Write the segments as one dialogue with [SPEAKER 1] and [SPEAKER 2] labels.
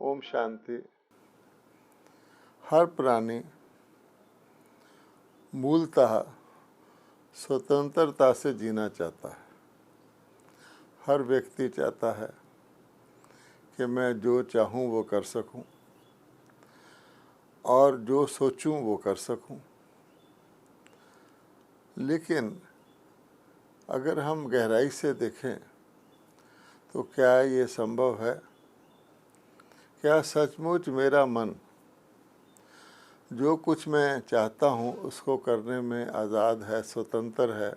[SPEAKER 1] ओम शांति। हर प्राणी मूलतः स्वतंत्रता से जीना चाहता है। हर व्यक्ति चाहता है कि मैं जो चाहूँ वो कर सकूँ और जो सोचूं वो कर सकूं। लेकिन अगर हम गहराई से देखें तो क्या ये संभव है? क्या सचमुच मेरा मन जो कुछ मैं चाहता हूँ उसको करने में आज़ाद है, स्वतंत्र है?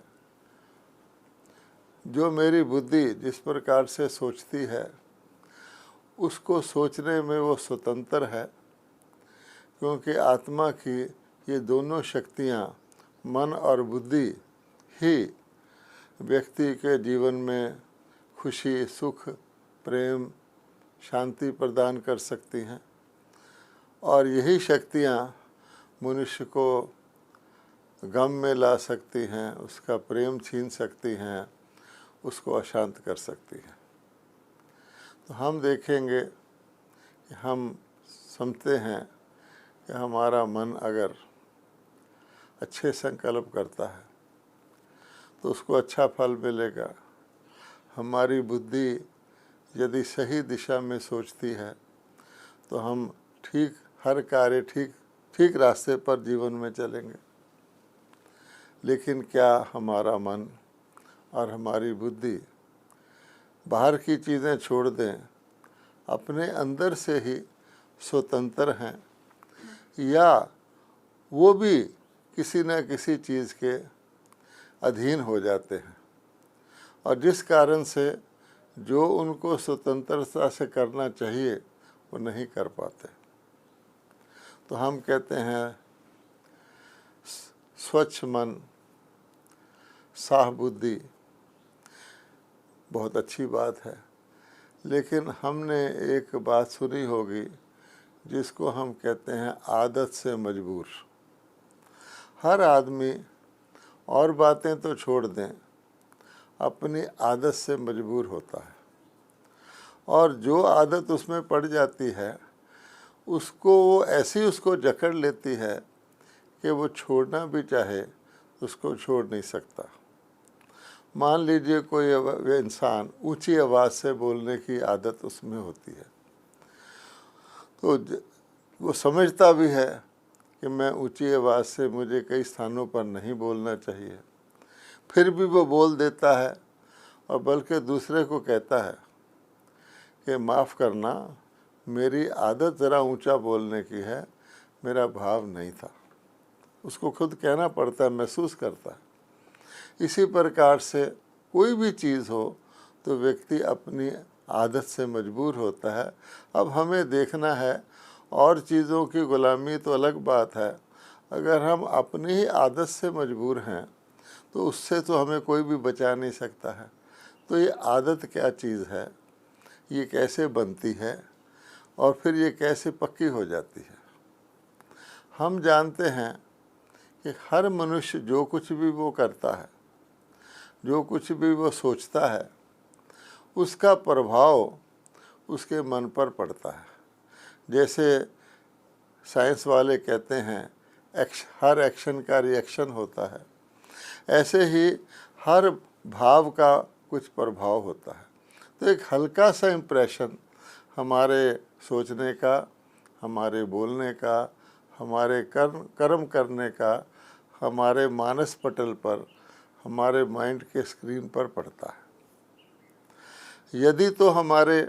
[SPEAKER 1] जो मेरी बुद्धि जिस प्रकार से सोचती है उसको सोचने में वो स्वतंत्र है, क्योंकि आत्मा की ये दोनों शक्तियाँ, मन और बुद्धि ही व्यक्ति के जीवन में खुशी, सुख, प्रेम, शांति प्रदान कर सकती हैं और यही शक्तियाँ मनुष्य को गम में ला सकती हैं, उसका प्रेम छीन सकती हैं, उसको अशांत कर सकती हैं। तो हम देखेंगे कि हम समझते हैं कि हमारा मन अगर अच्छे संकल्प करता है तो उसको अच्छा फल मिलेगा। हमारी बुद्धि यदि सही दिशा में सोचती है तो हम हर कार्य ठीक रास्ते पर जीवन में चलेंगे। लेकिन क्या हमारा मन और हमारी बुद्धि बाहर की चीज़ें छोड़ दें, अपने अंदर से ही स्वतंत्र हैं, या वो भी किसी न किसी चीज़ के अधीन हो जाते हैं और जिस कारण से जो उनको स्वतंत्रता से करना चाहिए वो नहीं कर पाते? तो हम कहते हैं स्वच्छ मन, साफ बुद्धि बहुत अच्छी बात है, लेकिन हमने एक बात सुनी होगी जिसको हम कहते हैं आदत से मजबूर। हर आदमी और बातें तो छोड़ दें, अपनी आदत से मजबूर होता है और जो आदत उसमें पड़ जाती है उसको वो ऐसी उसको जकड़ लेती है कि वो छोड़ना भी चाहे उसको छोड़ नहीं सकता। मान लीजिए कोई इंसान ऊंची आवाज़ से बोलने की आदत उसमें होती है, तो वो समझता भी है कि मैं ऊंची आवाज़ से मुझे कई स्थानों पर नहीं बोलना चाहिए, फिर भी वो बोल देता है और बल्कि दूसरे को कहता है कि माफ़ करना, मेरी आदत ज़रा ऊंचा बोलने की है, मेरा भाव नहीं था। उसको खुद कहना पड़ता है, महसूस करता है। इसी प्रकार से कोई भी चीज़ हो तो व्यक्ति अपनी आदत से मजबूर होता है। अब हमें देखना है, और चीज़ों की गुलामी तो अलग बात है, अगर हम अपनी ही आदत से मजबूर हैं तो उससे तो हमें कोई भी बचा नहीं सकता है। तो ये आदत क्या चीज़ है, ये कैसे बनती है और फिर ये कैसे पक्की हो जाती है? हम जानते हैं कि हर मनुष्य जो कुछ भी वो करता है, जो कुछ भी वो सोचता है, उसका प्रभाव उसके मन पर पड़ता है। जैसे साइंस वाले कहते हैं हर एक्शन का रिएक्शन होता है, ऐसे ही हर भाव का कुछ प्रभाव होता है। तो एक हल्का सा इम्प्रेशन हमारे सोचने का, हमारे बोलने का, हमारे कर्म करने का, हमारे मानस पटल पर, हमारे माइंड के स्क्रीन पर पड़ता है। यदि तो हमारे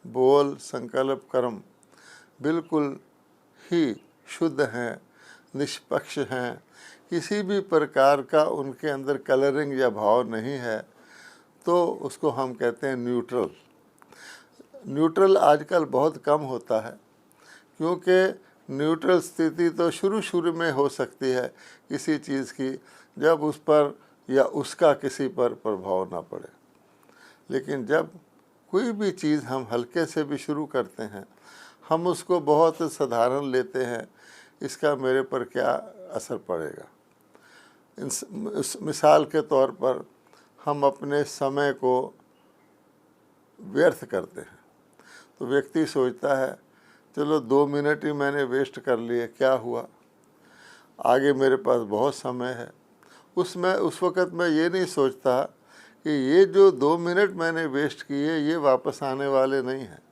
[SPEAKER 1] बोल, संकल्प, कर्म बिल्कुल ही शुद्ध हैं, निष्पक्ष हैं, किसी भी प्रकार का उनके अंदर कलरिंग या भाव नहीं है, तो उसको हम कहते हैं न्यूट्रल। न्यूट्रल आजकल बहुत कम होता है, क्योंकि न्यूट्रल स्थिति तो शुरू में हो सकती है किसी चीज़ की, जब उस पर या उसका किसी पर प्रभाव ना पड़े। लेकिन जब कोई भी चीज़ हम हल्के से भी शुरू करते हैं, हम उसको बहुत साधारण लेते हैं, इसका मेरे पर क्या असर पड़ेगा। मिसाल के तौर पर हम अपने समय को व्यर्थ करते हैं, तो व्यक्ति सोचता है चलो 2 मिनट ही मैंने वेस्ट कर लिए, क्या हुआ, आगे मेरे पास बहुत समय है। उस वक़्त मैं ये नहीं सोचता कि ये जो 2 मिनट मैंने वेस्ट किए ये वापस आने वाले नहीं हैं।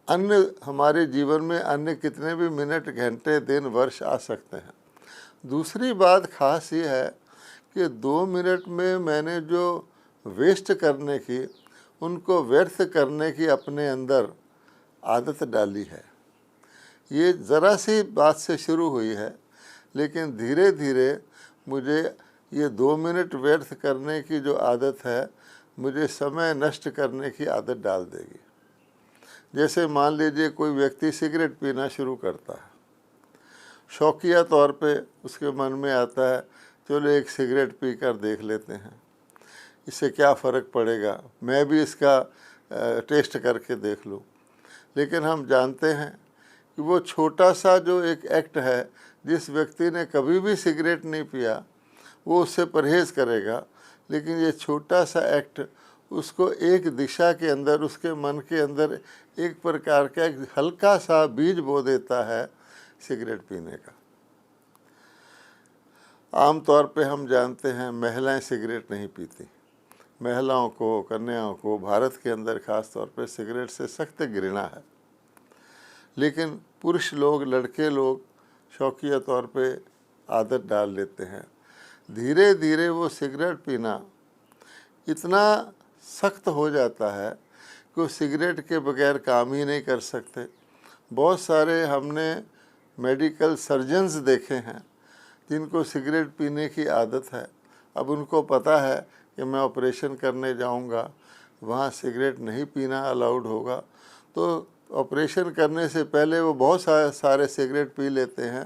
[SPEAKER 1] अन्य हमारे जीवन में अन्य कितने भी मिनट, घंटे, दिन, वर्ष आ सकते हैं। दूसरी बात खास ये है कि 2 मिनट में मैंने जो वेस्ट करने की, उनको व्यर्थ करने की अपने अंदर आदत डाली है। ये ज़रा सी बात से शुरू हुई है, लेकिन धीरे धीरे मुझे ये 2 मिनट व्यर्थ करने की जो आदत है, मुझे समय नष्ट करने की आदत डाल देगी। जैसे मान लीजिए कोई व्यक्ति सिगरेट पीना शुरू करता है, शौकिया तौर पे उसके मन में आता है चलो एक सिगरेट पी कर देख लेते हैं, इससे क्या फ़र्क पड़ेगा, मैं भी इसका टेस्ट करके देख लूँ। लेकिन हम जानते हैं कि वो छोटा सा जो एक एक्ट है, जिस व्यक्ति ने कभी भी सिगरेट नहीं पिया वो उससे परहेज़ करेगा, लेकिन ये छोटा सा एक्ट उसको एक दिशा के अंदर, उसके मन के अंदर एक प्रकार का एक हल्का सा बीज बो देता है सिगरेट पीने का। आम तौर पे हम जानते हैं महिलाएं सिगरेट नहीं पीती। महिलाओं को, कन्याओं को भारत के अंदर ख़ास तौर पे सिगरेट से सख्त घृणा है। लेकिन पुरुष लोग, लड़के लोग शौकिया तौर पे आदत डाल लेते हैं। धीरे धीरे वो सिगरेट पीना इतना सख्त हो जाता है कि वो सिगरेट के बगैर काम ही नहीं कर सकते। बहुत सारे हमने मेडिकल सर्जन्स देखे हैं जिनको सिगरेट पीने की आदत है। अब उनको पता है कि मैं ऑपरेशन करने जाऊंगा, वहाँ सिगरेट नहीं पीना अलाउड होगा, तो ऑपरेशन करने से पहले वो बहुत सारे सिगरेट पी लेते हैं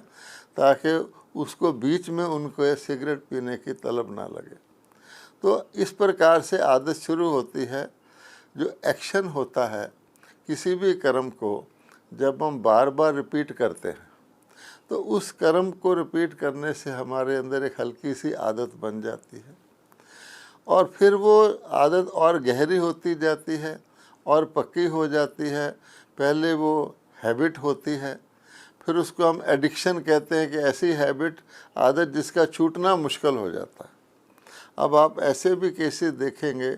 [SPEAKER 1] ताकि उसको बीच में उनको सिगरेट पीने की तलब ना लगे। तो इस प्रकार से आदत शुरू होती है। जो एक्शन होता है किसी भी कर्म को जब हम बार बार रिपीट करते हैं, तो उस कर्म को रिपीट करने से हमारे अंदर एक हल्की सी आदत बन जाती है और फिर वो आदत और गहरी होती जाती है और पक्की हो जाती है। पहले वो हैबिट होती है, फिर उसको हम एडिक्शन कहते हैं कि ऐसी हैबिट, आदत जिसका छूटना मुश्किल हो जाता है। अब आप ऐसे भी केसेस देखेंगे,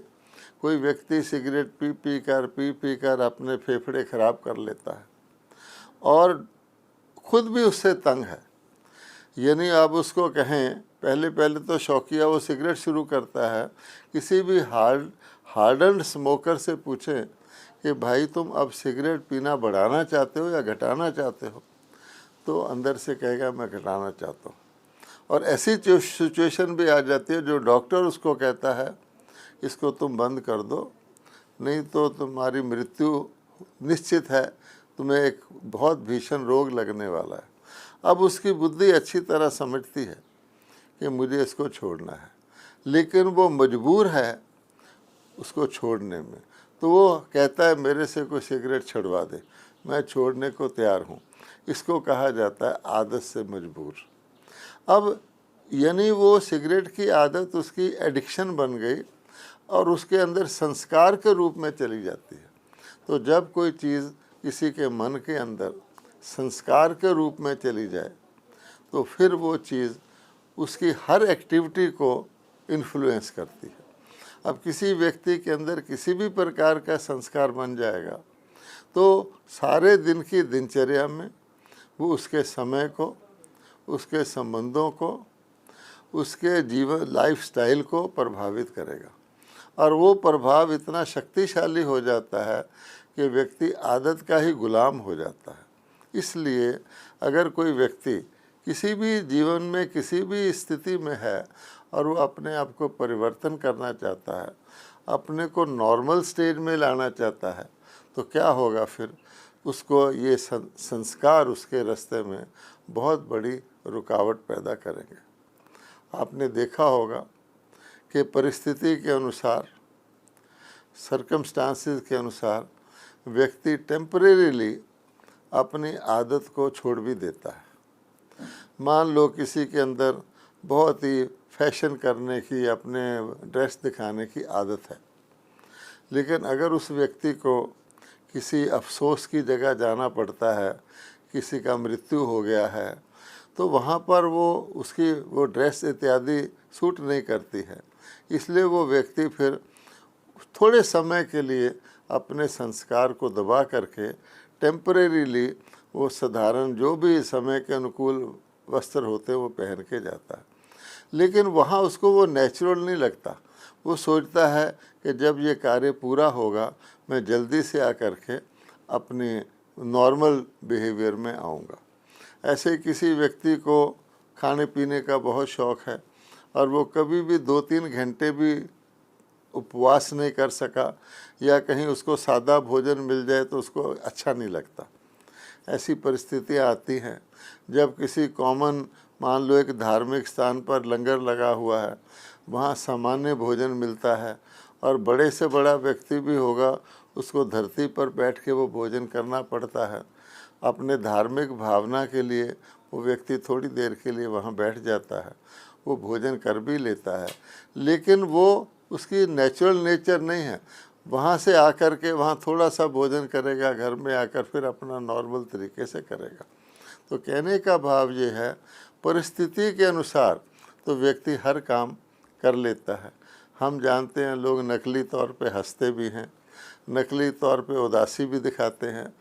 [SPEAKER 1] कोई व्यक्ति सिगरेट पी पी कर अपने फेफड़े ख़राब कर लेता है और खुद भी उससे तंग है। यानी आप उसको कहें, पहले तो शौकिया वो सिगरेट शुरू करता है, किसी भी हार्डन्ड स्मोकर से पूछें कि भाई तुम अब सिगरेट पीना बढ़ाना चाहते हो या घटाना चाहते हो, तो अंदर से कहेगा मैं घटाना चाहता हूँ। और ऐसी सिचुएशन भी आ जाती है जो डॉक्टर उसको कहता है इसको तुम बंद कर दो, नहीं तो तुम्हारी मृत्यु निश्चित है, तुम्हें एक बहुत भीषण रोग लगने वाला है। अब उसकी बुद्धि अच्छी तरह समझती है कि मुझे इसको छोड़ना है, लेकिन वो मजबूर है उसको छोड़ने में। तो वो कहता है मेरे से कोई सिगरेट छुड़वा दे, मैं छोड़ने को तैयार हूँ। इसको कहा जाता है आदत से मजबूर। अब यानी वो सिगरेट की आदत उसकी एडिक्शन बन गई और उसके अंदर संस्कार के रूप में चली जाती है। तो जब कोई चीज़ किसी के मन के अंदर संस्कार के रूप में चली जाए, तो फिर वो चीज़ उसकी हर एक्टिविटी को इन्फ्लुएंस करती है। अब किसी व्यक्ति के अंदर किसी भी प्रकार का संस्कार बन जाएगा, तो सारे दिन की दिनचर्या में वो उसके समय को, उसके संबंधों को, उसके जीवन लाइफस्टाइल को प्रभावित करेगा। और वो प्रभाव इतना शक्तिशाली हो जाता है कि व्यक्ति आदत का ही गुलाम हो जाता है। इसलिए अगर कोई व्यक्ति किसी भी जीवन में किसी भी स्थिति में है और वो अपने आप को परिवर्तन करना चाहता है, अपने को नॉर्मल स्टेज में लाना चाहता है, तो क्या होगा फिर उसको ये संस्कार उसके रास्ते में बहुत बड़ी रुकावट पैदा करेंगे। आपने देखा होगा कि परिस्थिति के अनुसार, सर्कमस्टांसेस के अनुसार व्यक्ति टेम्परेरीली अपनी आदत को छोड़ भी देता है। मान लो किसी के अंदर बहुत ही फैशन करने की, अपने ड्रेस दिखाने की आदत है, लेकिन अगर उस व्यक्ति को किसी अफसोस की जगह जाना पड़ता है, किसी का मृत्यु हो गया है, तो वहाँ पर वो ड्रेस इत्यादि सूट नहीं करती है। इसलिए वो व्यक्ति फिर थोड़े समय के लिए अपने संस्कार को दबा करके टेम्परेरीली वो साधारण जो भी समय के अनुकूल वस्त्र होते वो पहन के जाता है। लेकिन वहाँ उसको वो नेचुरल नहीं लगता। वो सोचता है कि जब ये कार्य पूरा होगा मैं जल्दी से आकर के अपनी नॉर्मल बिहेवियर में आऊँगा। ऐसे किसी व्यक्ति को खाने पीने का बहुत शौक़ है और वो कभी भी 2-3 घंटे भी उपवास नहीं कर सका, या कहीं उसको सादा भोजन मिल जाए तो उसको अच्छा नहीं लगता। ऐसी परिस्थितियाँ आती हैं जब किसी कॉमन, मान लो एक धार्मिक स्थान पर लंगर लगा हुआ है, वहाँ सामान्य भोजन मिलता है और बड़े से बड़ा व्यक्ति भी होगा उसको धरती पर बैठ के वो भोजन करना पड़ता है। अपने धार्मिक भावना के लिए वो व्यक्ति थोड़ी देर के लिए वहाँ बैठ जाता है, वो भोजन कर भी लेता है, लेकिन वो उसकी नेचुरल नेचर नहीं है। वहाँ से आकर के वहाँ थोड़ा सा भोजन करेगा, घर में आकर फिर अपना नॉर्मल तरीके से करेगा। तो कहने का भाव ये है, परिस्थिति के अनुसार तो व्यक्ति हर काम कर लेता है। हम जानते हैं लोग नकली तौर पे हंसते भी हैं, नकली तौर पे उदासी भी दिखाते हैं,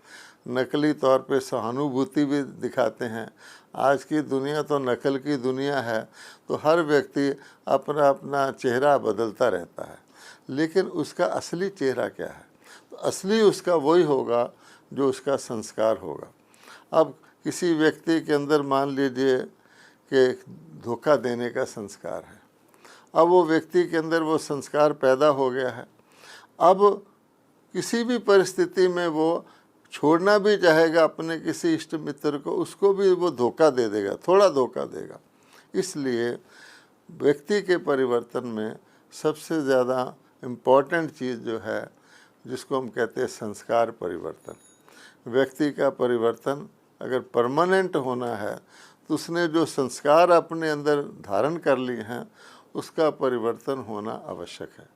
[SPEAKER 1] नकली तौर पे सहानुभूति भी दिखाते हैं। आज की दुनिया तो नकल की दुनिया है, तो हर व्यक्ति अपना अपना चेहरा बदलता रहता है, लेकिन उसका असली चेहरा क्या है? तो असली उसका वही होगा जो उसका संस्कार होगा। अब किसी व्यक्ति के अंदर मान लीजिए कि धोखा देने का संस्कार है, अब वो व्यक्ति के अंदर वो संस्कार पैदा हो गया है। अब किसी भी परिस्थिति में वो छोड़ना भी चाहेगा अपने किसी इष्ट मित्र को, उसको भी वो धोखा दे देगा, थोड़ा धोखा देगा। इसलिए व्यक्ति के परिवर्तन में सबसे ज़्यादा इम्पॉर्टेंट चीज़ जो है, जिसको हम कहते हैं संस्कार परिवर्तन। व्यक्ति का परिवर्तन अगर परमानेंट होना है तो उसने जो संस्कार अपने अंदर धारण कर लिए हैं उसका परिवर्तन होना आवश्यक है।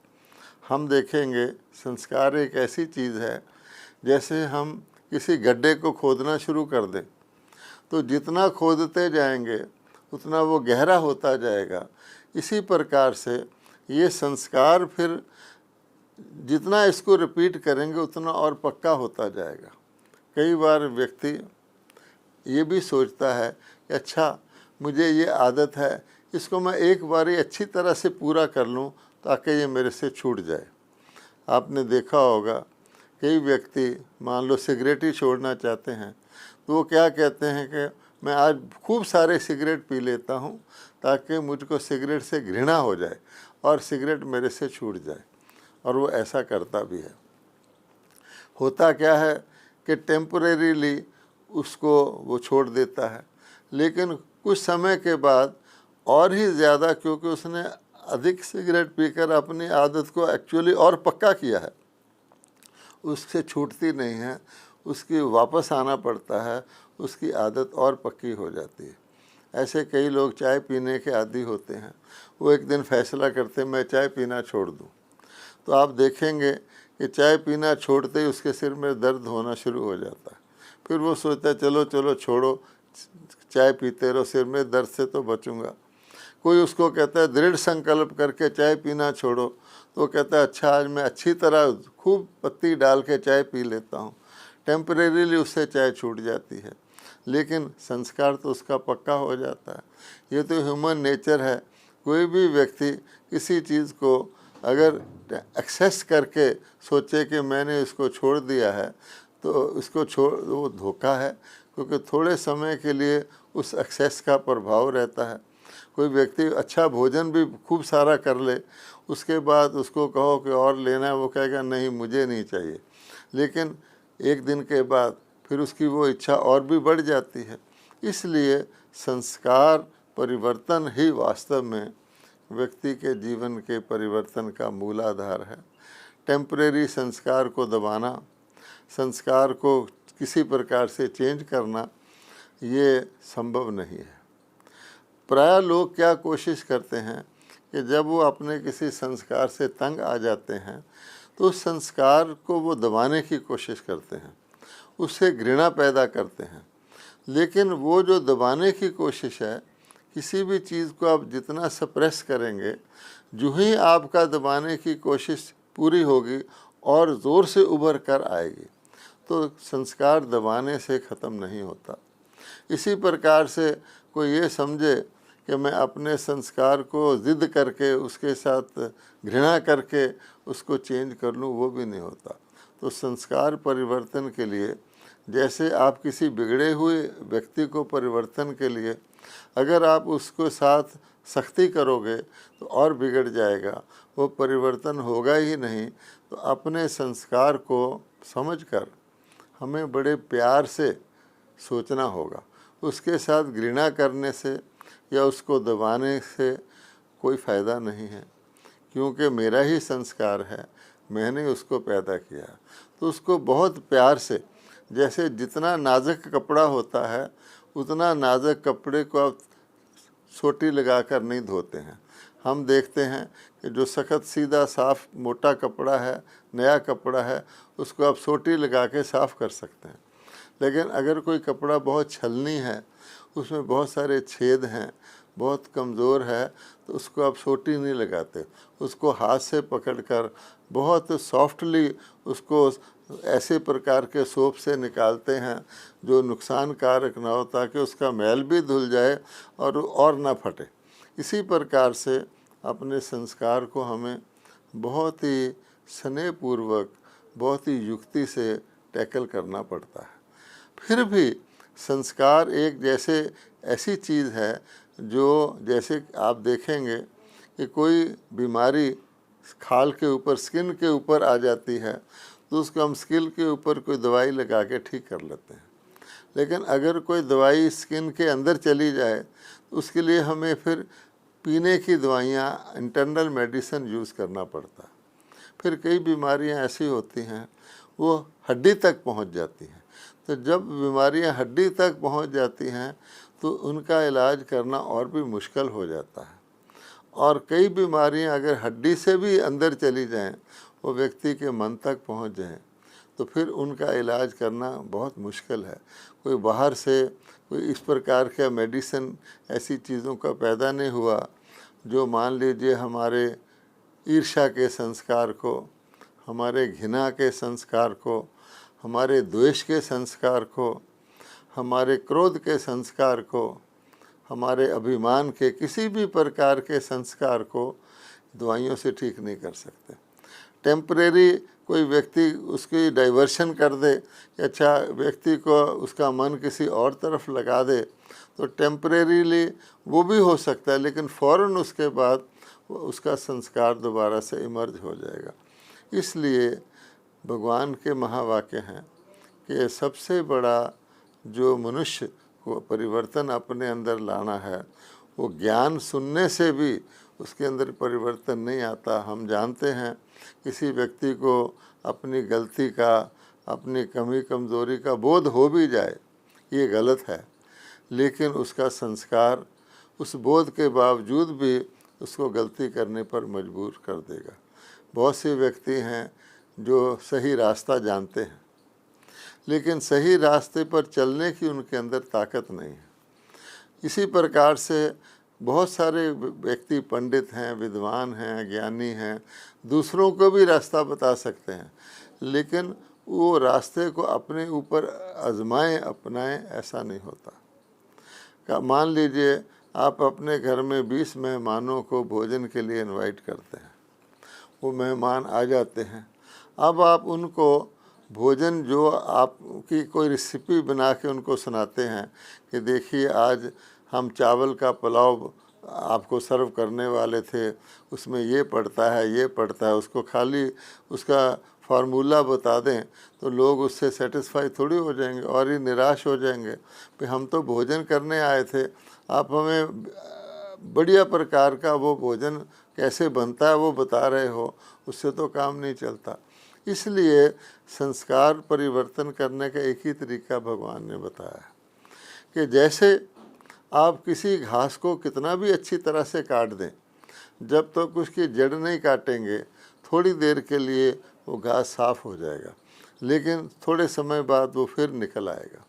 [SPEAKER 1] हम देखेंगे संस्कार एक ऐसी चीज़ है, जैसे हम किसी गड्ढे को खोदना शुरू कर दें तो जितना खोदते जाएंगे उतना वो गहरा होता जाएगा। इसी प्रकार से ये संस्कार फिर जितना इसको रिपीट करेंगे उतना और पक्का होता जाएगा। कई बार व्यक्ति ये भी सोचता है कि अच्छा मुझे ये आदत है, इसको मैं एक बार ही अच्छी तरह से पूरा कर लूँ ताकि ये मेरे से छूट जाए। आपने देखा होगा कई व्यक्ति मान लो सिगरेट ही छोड़ना चाहते हैं तो वो क्या कहते हैं कि मैं आज खूब सारे सिगरेट पी लेता हूँ ताकि मुझको सिगरेट से घृणा हो जाए और सिगरेट मेरे से छूट जाए, और वो ऐसा करता भी है। होता क्या है कि टेम्परेरीली उसको वो छोड़ देता है, लेकिन कुछ समय के बाद और ही ज़्यादा, क्योंकि उसने अधिक सिगरेट पीकर अपनी आदत को एक्चुअली और पक्का किया है, उससे छूटती नहीं है, उसकी वापस आना पड़ता है, उसकी आदत और पक्की हो जाती है। ऐसे कई लोग चाय पीने के आदी होते हैं, वो एक दिन फैसला करते हैं मैं चाय पीना छोड़ दूँ, तो आप देखेंगे कि चाय पीना छोड़ते ही उसके सिर में दर्द होना शुरू हो जाता है। फिर वो सोचता है चलो चलो छोड़ो, चाय पीते रहो, सिर में दर्द से तो बचूंगा। कोई उसको कहता है दृढ़ संकल्प करके चाय पीना छोड़ो, तो वो कहता है अच्छा आज मैं अच्छी तरह खूब पत्ती डाल के चाय पी लेता हूँ। टेम्परेरीली उससे चाय छूट जाती है, लेकिन संस्कार तो उसका पक्का हो जाता है। ये तो ह्यूमन नेचर है। कोई भी व्यक्ति किसी चीज़ को अगर एक्सेस करके सोचे कि मैंने इसको छोड़ दिया है तो इसको वो धोखा है, क्योंकि थोड़े समय के लिए उस एक्सेस का प्रभाव रहता है। कोई व्यक्ति अच्छा भोजन भी खूब सारा कर ले, उसके बाद उसको कहो कि और लेना है, वो कहेगा नहीं मुझे नहीं चाहिए, लेकिन एक दिन के बाद फिर उसकी वो इच्छा और भी बढ़ जाती है। इसलिए संस्कार परिवर्तन ही वास्तव में व्यक्ति के जीवन के परिवर्तन का मूलाधार है। टेम्परेरी संस्कार को दबाना, संस्कार को किसी प्रकार से चेंज करना, ये संभव नहीं है। प्रायः लोग क्या कोशिश करते हैं कि जब वो अपने किसी संस्कार से तंग आ जाते हैं तो उस संस्कार को वो दबाने की कोशिश करते हैं, उससे घृणा पैदा करते हैं। लेकिन वो जो दबाने की कोशिश है, किसी भी चीज़ को आप जितना सप्रेस करेंगे, जो ही आपका दबाने की कोशिश पूरी होगी और ज़ोर से उभर कर आएगी। तो संस्कार दबाने से ख़त्म नहीं होता। इसी प्रकार से कोई ये समझे कि मैं अपने संस्कार को ज़िद करके, उसके साथ घृणा करके उसको चेंज कर लूँ, वो भी नहीं होता। तो संस्कार परिवर्तन के लिए, जैसे आप किसी बिगड़े हुए व्यक्ति को परिवर्तन के लिए अगर आप उसको साथ सख्ती करोगे तो और बिगड़ जाएगा, वो परिवर्तन होगा ही नहीं। तो अपने संस्कार को समझकर हमें बड़े प्यार से सोचना होगा। उसके साथ घृणा करने से या उसको दबाने से कोई फ़ायदा नहीं है, क्योंकि मेरा ही संस्कार है, मैंने उसको पैदा किया। तो उसको बहुत प्यार से, जैसे जितना नाजुक कपड़ा होता है उतना नाजुक कपड़े को आप सोटी लगा कर नहीं धोते हैं। हम देखते हैं कि जो सख्त सीधा साफ मोटा कपड़ा है, नया कपड़ा है, उसको आप सोटी लगा के साफ़ कर सकते हैं। लेकिन अगर कोई कपड़ा बहुत छलनी है, उसमें बहुत सारे छेद हैं, बहुत कमज़ोर है, तो उसको आप सोटी नहीं लगाते, उसको हाथ से पकड़कर बहुत सॉफ्टली उसको ऐसे प्रकार के सोप से निकालते हैं जो नुकसानकारक ना हो, ताकि उसका मैल भी धुल जाए और ना फटे। इसी प्रकार से अपने संस्कार को हमें बहुत ही स्नेहपूर्वक, बहुत ही युक्ति से टैकल करना पड़ता है। फिर भी संस्कार एक जैसे ऐसी चीज़ है जो, जैसे आप देखेंगे कि कोई बीमारी खाल के ऊपर, स्किन के ऊपर आ जाती है, तो उसको हम स्किन के ऊपर कोई दवाई लगा के ठीक कर लेते हैं। लेकिन अगर कोई दवाई स्किन के अंदर चली जाए तो उसके लिए हमें फिर पीने की दवाइयाँ, इंटरनल मेडिसिन यूज़ करना पड़ता है। फिर कई बीमारियाँ ऐसी होती हैं वो हड्डी तक पहुंच जाती हैं। तो जब बीमारियां हड्डी तक पहुंच जाती हैं तो उनका इलाज करना और भी मुश्किल हो जाता है। और कई बीमारियां अगर हड्डी से भी अंदर चली जाएं, वो व्यक्ति के मन तक पहुंच जाएं, तो फिर उनका इलाज करना बहुत मुश्किल है। कोई बाहर से कोई इस प्रकार का मेडिसिन ऐसी चीज़ों का पैदा नहीं हुआ जो मान लीजिए हमारे ईर्ष्या के संस्कार को, हमारे घृणा के संस्कार को, हमारे द्वेष के संस्कार को, हमारे क्रोध के संस्कार को, हमारे अभिमान के किसी भी प्रकार के संस्कार को दवाइयों से ठीक नहीं कर सकते। टेम्परेरी कोई व्यक्ति उसकी डाइवर्शन कर दे, अच्छा व्यक्ति को उसका मन किसी और तरफ लगा दे, तो टेम्परेरीली वो भी हो सकता है, लेकिन फ़ौरन उसके बाद उसका संस्कार दोबारा से इमर्ज हो जाएगा। इसलिए भगवान के महावाक्य हैं कि सबसे बड़ा जो मनुष्य को परिवर्तन अपने अंदर लाना है, वो ज्ञान सुनने से भी उसके अंदर परिवर्तन नहीं आता। हम जानते हैं किसी व्यक्ति को अपनी गलती का, अपनी कमी कमज़ोरी का बोध हो भी जाए, ये गलत है, लेकिन उसका संस्कार उस बोध के बावजूद भी उसको गलती करने पर मजबूर कर देगा। बहुत से व्यक्ति हैं जो सही रास्ता जानते हैं, लेकिन सही रास्ते पर चलने की उनके अंदर ताकत नहीं है। इसी प्रकार से बहुत सारे व्यक्ति पंडित हैं, विद्वान हैं, ज्ञानी हैं, दूसरों को भी रास्ता बता सकते हैं, लेकिन वो रास्ते को अपने ऊपर आजमाएं, अपनाएं, ऐसा नहीं होता। मान लीजिए आप अपने घर में 20 मेहमानों को भोजन के लिए इनवाइट करते हैं, वो मेहमान आ जाते हैं। अब आप उनको भोजन जो आपकी कोई रेसिपी बना के उनको सुनाते हैं कि देखिए आज हम चावल का पुलाव आपको सर्व करने वाले थे, उसमें ये पड़ता है, ये पड़ता है, उसको खाली उसका फार्मूला बता दें तो लोग उससे सेटिस्फाई थोड़ी हो जाएंगे और ही निराश हो जाएंगे कि हम तो भोजन करने आए थे, आप हमें बढ़िया प्रकार का वो भोजन कैसे बनता है वो बता रहे हो, उससे तो काम नहीं चलता। इसलिए संस्कार परिवर्तन करने का एक ही तरीका भगवान ने बताया है कि जैसे आप किसी घास को कितना भी अच्छी तरह से काट दें, जब तक उसकी जड़ नहीं काटेंगे थोड़ी देर के लिए वो घास साफ़ हो जाएगा, लेकिन थोड़े समय बाद वो फिर निकल आएगा।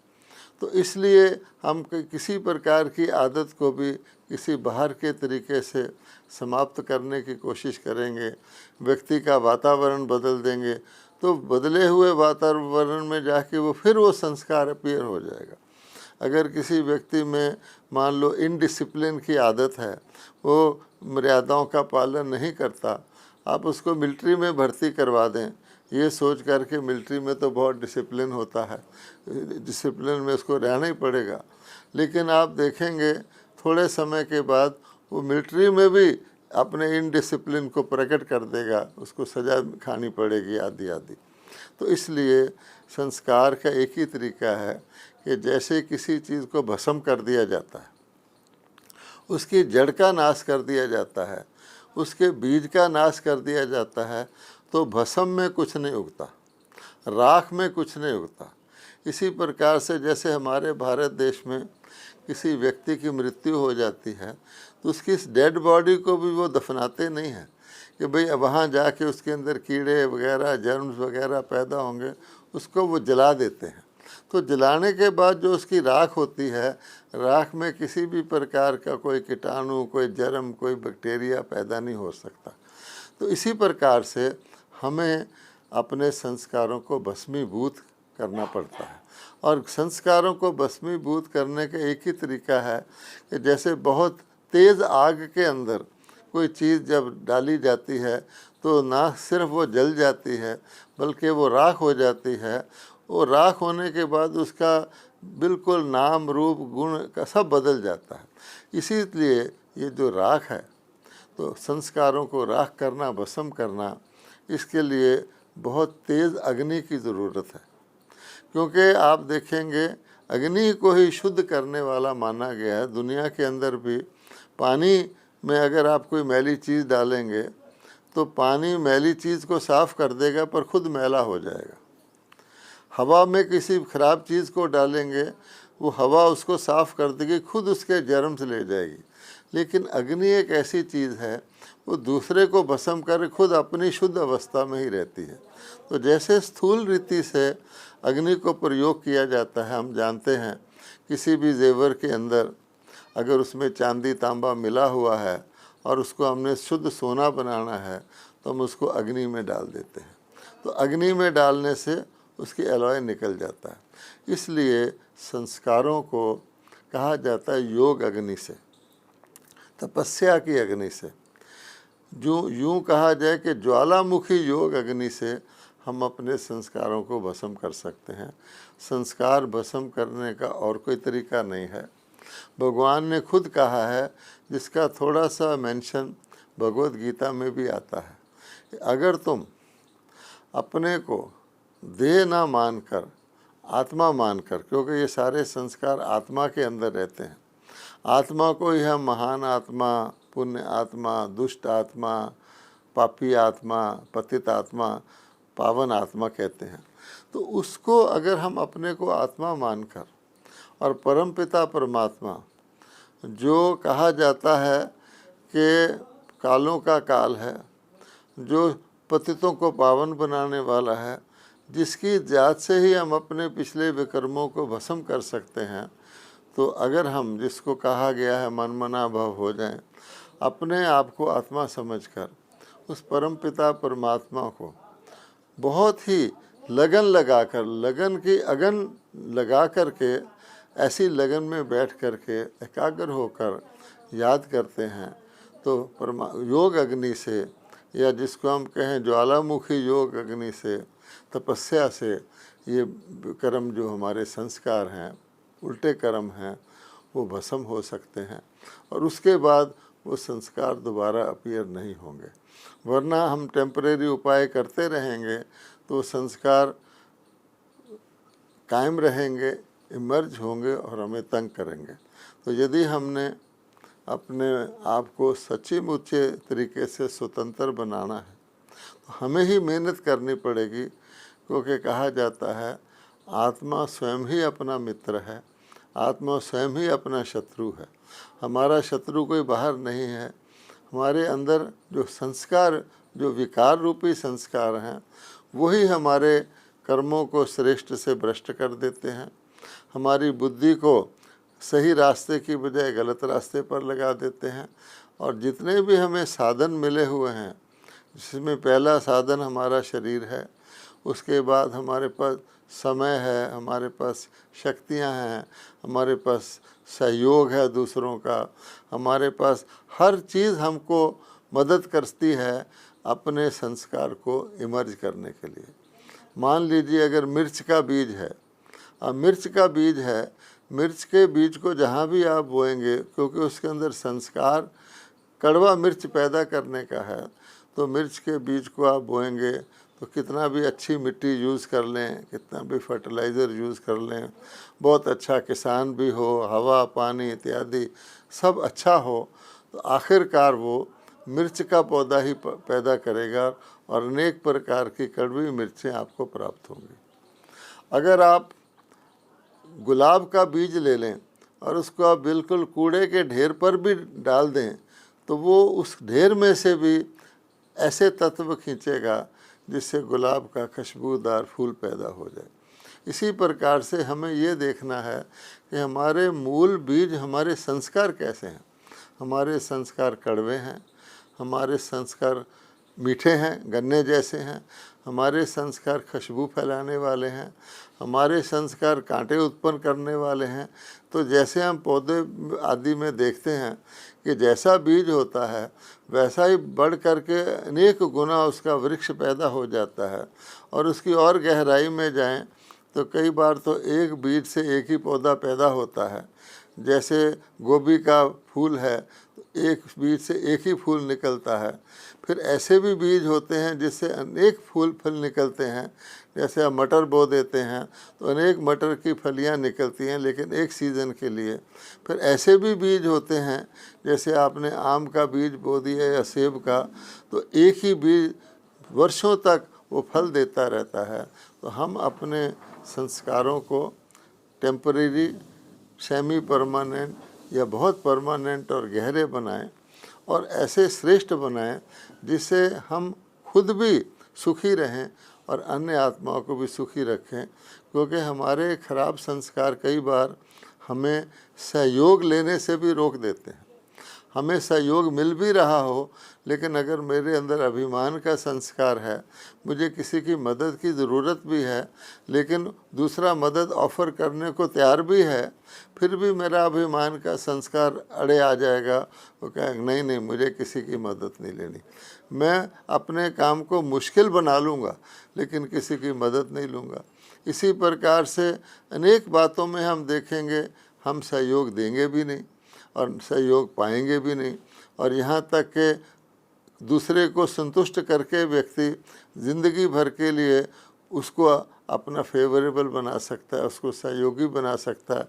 [SPEAKER 1] तो इसलिए हम किसी प्रकार की आदत को भी किसी बाहर के तरीके से समाप्त करने की कोशिश करेंगे, व्यक्ति का वातावरण बदल देंगे, तो बदले हुए वातावरण में जाके वो फिर वो संस्कार अपीयर हो जाएगा। अगर किसी व्यक्ति में मान लो इनडिसिप्लिन की आदत है, वो मर्यादाओं का पालन नहीं करता, आप उसको मिलिट्री में भर्ती करवा दें, ये सोच कर के मिलिट्री में तो बहुत डिसिप्लिन होता है, डिसिप्लिन में उसको रहना ही पड़ेगा, लेकिन आप देखेंगे थोड़े समय के बाद वो मिलिट्री में भी अपने इनडिसिप्लिन को प्रकट कर देगा, उसको सज़ा खानी पड़ेगी आदि आदि। तो इसलिए संस्कार का एक ही तरीका है कि जैसे किसी चीज़ को भस्म कर दिया जाता है, उसकी जड़ का नाश कर दिया जाता है, उसके बीज का नाश कर दिया जाता है, तो भस्म में कुछ नहीं उगता, राख में कुछ नहीं उगता। इसी प्रकार से जैसे हमारे भारत देश में किसी व्यक्ति की मृत्यु हो जाती है तो उसकी इस डेड बॉडी को भी वो दफनाते नहीं हैं कि भाई वहाँ जाके उसके अंदर कीड़े वगैरह जर्म्स वगैरह पैदा होंगे, उसको वो जला देते हैं। तो जलाने के बाद जो उसकी राख होती है, राख में किसी भी प्रकार का कोई कीटाणु, कोई जर्म, कोई बैक्टीरिया पैदा नहीं हो सकता। तो इसी प्रकार से हमें अपने संस्कारों को भस्मीभूत करना पड़ता है, और संस्कारों को भस्मीभूत करने का एक ही तरीका है कि जैसे बहुत तेज़ आग के अंदर कोई चीज़ जब डाली जाती है तो ना सिर्फ वो जल जाती है बल्कि वो राख हो जाती है। वो राख होने के बाद उसका बिल्कुल नाम रूप गुण का सब बदल जाता है। इसीलिए ये जो राख है, तो संस्कारों को राख करना, भस्म करना, इसके लिए बहुत तेज़ अग्नि की ज़रूरत है, क्योंकि आप देखेंगे अग्नि को ही शुद्ध करने वाला माना गया है। दुनिया के अंदर भी पानी में अगर आप कोई मैली चीज़ डालेंगे तो पानी मैली चीज़ को साफ़ कर देगा पर खुद मैला हो जाएगा। हवा में किसी ख़राब चीज़ को डालेंगे, वो हवा उसको साफ़ कर देगी, खुद उसके जर्म्स ले जाएगी। लेकिन अग्नि एक ऐसी चीज़ है, वो दूसरे को भस्म कर खुद अपनी शुद्ध अवस्था में ही रहती है। तो जैसे स्थूल रीति से अग्नि को प्रयोग किया जाता है, हम जानते हैं किसी भी जेवर के अंदर अगर उसमें चांदी तांबा मिला हुआ है और उसको हमने शुद्ध सोना बनाना है तो हम उसको अग्नि में डाल देते हैं। तो अग्नि में डालने से उसकी एलॉय निकल जाता है। इसलिए संस्कारों को कहा जाता है योग अग्नि से, तपस्या की अग्नि से। जो यूँ कहा जाए कि ज्वालामुखी योग अग्नि से हम अपने संस्कारों को भस्म कर सकते हैं। संस्कार भस्म करने का और कोई तरीका नहीं है। भगवान ने खुद कहा है, जिसका थोड़ा सा मेंशन भगवत गीता में भी आता है, कि अगर तुम अपने को देह ना मानकर आत्मा मानकर, क्योंकि ये सारे संस्कार आत्मा के अंदर रहते हैं, आत्मा को ही हम महान आत्मा, पुण्य आत्मा, दुष्ट आत्मा, पापी आत्मा, पतित आत्मा, पावन आत्मा कहते हैं। तो उसको अगर हम अपने को आत्मा मानकर और परमपिता परमात्मा, जो कहा जाता है कि कालों का काल है, जो पतितों को पावन बनाने वाला है, जिसकी जात से ही हम अपने पिछले विकर्मों को भस्म कर सकते हैं, तो अगर हम, जिसको कहा गया है मनमना भव हो जाएं, अपने आप को आत्मा समझकर उस परमपिता परमात्मा को बहुत ही लगन लगाकर, लगन की अगन लगा करके, ऐसी लगन में बैठ करके एकाग्र होकर याद करते हैं, तो योग अग्नि से, या जिसको हम कहें ज्वालामुखी योग अग्नि से, तपस्या से, ये कर्म जो हमारे संस्कार हैं, उल्टे कर्म हैं, वो भस्म हो सकते हैं, और उसके बाद वो संस्कार दोबारा अपीयर नहीं होंगे। वरना हम टेम्परेरी उपाय करते रहेंगे तो संस्कार कायम रहेंगे, इमर्ज होंगे और हमें तंग करेंगे। तो यदि हमने अपने आप को सच्चे मुच्चे तरीके से स्वतंत्र बनाना है तो हमें ही मेहनत करनी पड़ेगी, क्योंकि कहा जाता है आत्मा स्वयं ही अपना मित्र है, आत्मा स्वयं ही अपना शत्रु है। हमारा शत्रु कोई बाहर नहीं है, हमारे अंदर जो संस्कार, जो विकार रूपी संस्कार हैं, वही हमारे कर्मों को श्रेष्ठ से भ्रष्ट कर देते हैं, हमारी बुद्धि को सही रास्ते की बजाय गलत रास्ते पर लगा देते हैं। और जितने भी हमें साधन मिले हुए हैं, जिसमें पहला साधन हमारा शरीर है, उसके बाद हमारे पास समय है, हमारे पास शक्तियां हैं, हमारे पास सहयोग है दूसरों का, हमारे पास हर चीज़ हमको मदद करती है अपने संस्कार को इमर्ज करने के लिए। मान लीजिए अगर मिर्च का बीज है, अब मिर्च का बीज है, मिर्च के बीज को जहाँ भी आप बोएंगे, क्योंकि उसके अंदर संस्कार कड़वा मिर्च पैदा करने का है, तो मिर्च के बीज को आप बोएंगे तो कितना भी अच्छी मिट्टी यूज़ कर लें, कितना भी फर्टिलाइज़र यूज़ कर लें, बहुत अच्छा किसान भी हो, हवा पानी इत्यादि सब अच्छा हो, तो आखिरकार वो मिर्च का पौधा ही पैदा करेगा और अनेक प्रकार की कड़वी मिर्चें आपको प्राप्त होंगी। अगर आप गुलाब का बीज ले लें और उसको आप बिल्कुल कूड़े के ढेर पर भी डाल दें, तो वो उस ढेर में से भी ऐसे तत्व खींचेगा जिससे गुलाब का खुशबूदार फूल पैदा हो जाए। इसी प्रकार से हमें ये देखना है कि हमारे मूल बीज हमारे संस्कार कैसे हैं। हमारे संस्कार कड़वे हैं, हमारे संस्कार मीठे हैं, गन्ने जैसे हैं, हमारे संस्कार खुशबू फैलाने वाले हैं, हमारे संस्कार कांटे उत्पन्न करने वाले हैं। तो जैसे हम पौधे आदि में देखते हैं कि जैसा बीज होता है वैसा ही बढ़ करके अनेक गुना उसका वृक्ष पैदा हो जाता है। और उसकी और गहराई में जाएं तो कई बार तो एक बीज से एक ही पौधा पैदा होता है। जैसे गोभी का फूल है, एक बीज से एक ही फूल निकलता है। फिर ऐसे भी बीज होते हैं जिससे अनेक फल निकलते हैं। जैसे आप मटर बो देते हैं तो अनेक मटर की फलियां निकलती हैं, लेकिन एक सीज़न के लिए। फिर ऐसे भी बीज होते हैं, जैसे आपने आम का बीज बो दिया या सेब का, तो एक ही बीज वर्षों तक वो फल देता रहता है। तो हम अपने संस्कारों को टेम्परेरी, सेमी परमानेंट या बहुत परमानेंट और गहरे बनाएं और ऐसे श्रेष्ठ बनाएं जिससे हम खुद भी सुखी रहें और अन्य आत्माओं को भी सुखी रखें। क्योंकि हमारे खराब संस्कार कई बार हमें सहयोग लेने से भी रोक देते हैं। हमें सहयोग मिल भी रहा हो, लेकिन अगर मेरे अंदर अभिमान का संस्कार है, मुझे किसी की मदद की ज़रूरत भी है, लेकिन दूसरा मदद ऑफ़र करने को तैयार भी है, फिर भी मेरा अभिमान का संस्कार अड़े आ जाएगा। वो कहेगा नहीं नहीं, मुझे किसी की मदद नहीं लेनी, मैं अपने काम को मुश्किल बना लूँगा लेकिन किसी की मदद नहीं लूँगा। इसी प्रकार से अनेक बातों में हम देखेंगे हम सहयोग देंगे भी नहीं और सहयोग पाएंगे भी नहीं। और यहाँ तक कि दूसरे को संतुष्ट करके व्यक्ति ज़िंदगी भर के लिए उसको अपना फेवरेबल बना सकता है, उसको सहयोगी बना सकता है।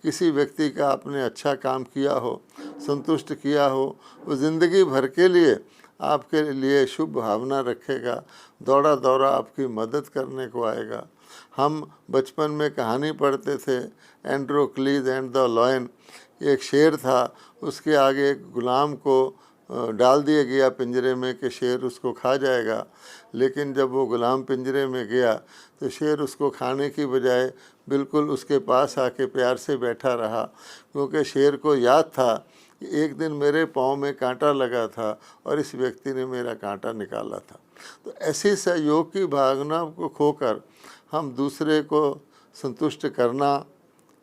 [SPEAKER 1] किसी व्यक्ति का आपने अच्छा काम किया हो, संतुष्ट किया हो, वो ज़िंदगी भर के लिए आपके लिए शुभ भावना रखेगा, दौड़ा दौड़ा आपकी मदद करने को आएगा। हम बचपन में कहानी पढ़ते थे, एंड्रोक्लीज एंड द लॉयन। एक शेर था, उसके आगे एक गुलाम को डाल दिया गया पिंजरे में कि शेर उसको खा जाएगा। लेकिन जब वो गुलाम पिंजरे में गया तो शेर उसको खाने की बजाय बिल्कुल उसके पास आके प्यार से बैठा रहा, क्योंकि शेर को याद था कि एक दिन मेरे पाँव में कांटा लगा था और इस व्यक्ति ने मेरा कांटा निकाला था। तो ऐसी सहयोग की भावना को खोकर हम दूसरे को संतुष्ट करना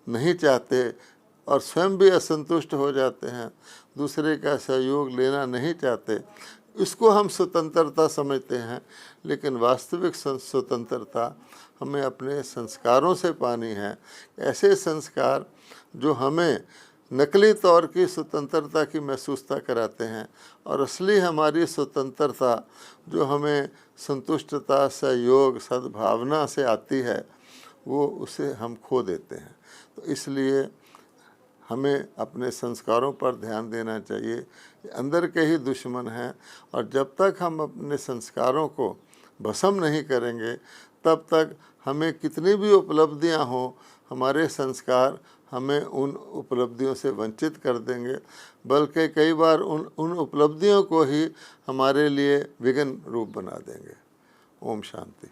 [SPEAKER 1] नहीं चाहते और स्वयं भी असंतुष्ट हो जाते हैं, दूसरे का सहयोग लेना नहीं चाहते। इसको हम स्वतंत्रता समझते हैं, लेकिन वास्तविक स्वतंत्रता हमें अपने संस्कारों से पानी है। ऐसे संस्कार जो हमें नकली तौर की स्वतंत्रता की महसूसता कराते हैं और असली हमारी स्वतंत्रता जो हमें संतुष्टता, सहयोग, सद्भावना से आती है, वो उसे हम खो देते हैं। तो इसलिए हमें अपने संस्कारों पर ध्यान देना चाहिए। अंदर के ही दुश्मन हैं और जब तक हम अपने संस्कारों को भस्म नहीं करेंगे, तब तक हमें कितनी भी उपलब्धियां हों, हमारे संस्कार हमें उन उपलब्धियों से वंचित कर देंगे, बल्कि कई बार उन उपलब्धियों को ही हमारे लिए विघ्न रूप बना देंगे। ओम शांति।